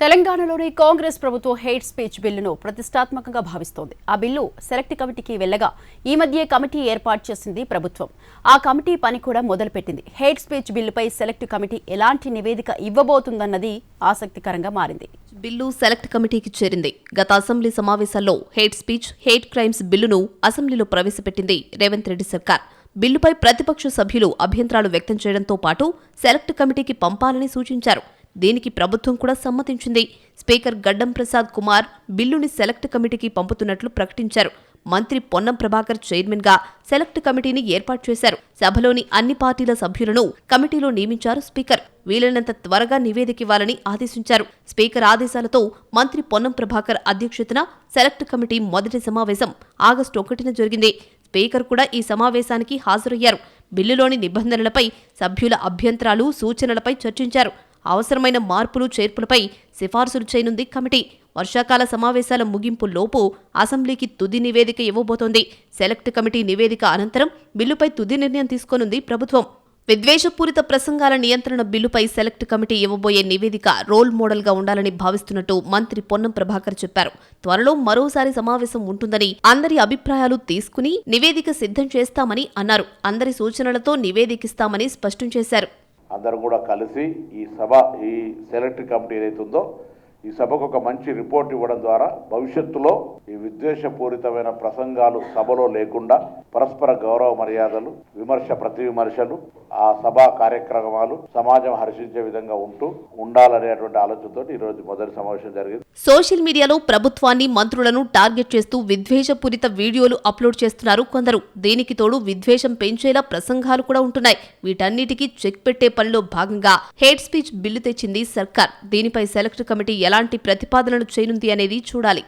తెలంగాణలోని కాంగ్రెస్ ప్రభుత్వం hate speech బిల్లును ప్రతిష్టాత్మకంగా భావిస్తోంది. ఆ బిల్లు సెలెక్ట్ కమిటీకి వెళ్లగా ఈ మధ్య కమిటీ ఏర్పాటు చేసింది ప్రభుత్వం. ఆ కమిటీ పని కూడా మొదలుపెట్టింది. హేట్ స్పీచ్ బిల్లుపై సెలెక్ట్ కమిటీ ఎలాంటి నివేదిక ఇవ్వబోతుందన్నది ఆసక్తికరంగా మారింది. బిల్లు సెలెక్ట్ కమిటీకి చేరింది. గత అసెంబ్లీ సమావేశాల్లో హేట్ స్పీచ్, హేట్ క్రైమ్స్ బిల్లును అసెంబ్లీలో ప్రవేశపెట్టింది రేవంత్ రెడ్డి సర్కార్. బిల్లుపై ప్రతిపక్ష సభ్యులు అభ్యంతరాలు వ్యక్తం చేయడంతో పాటు సెలెక్ట్ కమిటీకి పంపాలని సూచించారు. దీనికి ప్రభుత్వం కూడా సమ్మతించింది. స్పీకర్ గడ్డం ప్రసాద్ కుమార్ బిల్లుని సెలెక్ట్ కమిటీకి పంపుతున్నట్లు ప్రకటించారు. మంత్రి పొన్నం ప్రభాకర్ చైర్మన్ గా సెలెక్ట్ కమిటీని ఏర్పాటు చేశారు. సభలోని అన్ని పార్టీల సభ్యులను కమిటీలో నియమించారు స్పీకర్. వీలైనంత త్వరగా నివేదిక ఇవ్వాలని ఆదేశించారు. స్పీకర్ ఆదేశాలతో మంత్రి పొన్నం ప్రభాకర్ అధ్యక్షతన సెలెక్ట్ కమిటీ మొదటి సమావేశం ఆగస్టు 1న జరిగింది. స్పీకర్ కూడా ఈ సమావేశానికి హాజరయ్యారు. బిల్లులోని నిబంధనలపై, సభ్యుల అభ్యంతరాలు, సూచనలపై చర్చించారు. అవసరమైన మార్పులు, చేర్పులపై సిఫార్సులు చేయనుంది కమిటీ. వర్షాకాల సమావేశాల ముగింపు లోపు అసెంబ్లీకి తుది నివేదిక ఇవ్వబోతోంది. సెలెక్ట్ కమిటీ నివేదిక అనంతరం బిల్లుపై తుది నిర్ణయం తీసుకోనుంది ప్రభుత్వం. విద్వేషపూరిత ప్రసంగాల నియంత్రణ బిల్లుపై సెలెక్ట్ కమిటీ ఇవ్వబోయే నివేదిక రోల్ మోడల్గా ఉండాలని భావిస్తున్నట్టు మంత్రి పొన్నం ప్రభాకర్ చెప్పారు. త్వరలో మరోసారి సమావేశం ఉంటుందని, అందరి అభిప్రాయాలు తీసుకుని నివేదిక సిద్ధం చేస్తామని అన్నారు. అందరి సూచనలతో నివేదికిస్తామని స్పష్టం చేశారు. అందరూ కూడా కలిసి ఈ సెలెక్ట్ కమిటీ ఏదైతే ఉందో ఈ సభకు ఒక మంచి రిపోర్ట్ ఇవ్వడం ద్వారా భవిష్యత్తులో ఈ విద్వేషపూరితమైన ప్రసంగాలు సభలో లేకుండా పరస్పర గౌరవ మర్యాదలు, ప్రతి విమర్శలు, ఆ సభా కార్యక్రమాలు సమాజం హర్షించే విధంగా ఉండాలనేటువంటి ఆలోచనతో ఈరోజు మొదటి సమావేశం జరిగింది. సోషల్ మీడియాలో ప్రభుత్వాన్ని, మంత్రులను టార్గెట్ చేస్తూ విద్వేషపూరిత వీడియోలు అప్లోడ్ చేస్తున్నారు కొందరు. దీనికి తోడు విద్వేషం పెంచేలా ప్రసంగాలు కూడా ఉంటున్నాయి. వీటన్నిటికీ చెక్ పెట్టే పనిలో భాగంగా హేట్ స్పీచ్ బిల్లు తెచ్చింది సర్కార్. దీనిపై సెలెక్ట్ కమిటీ ఎలాంటి ప్రతిపాదనలు చేయనుంది అనేది చూడాలి.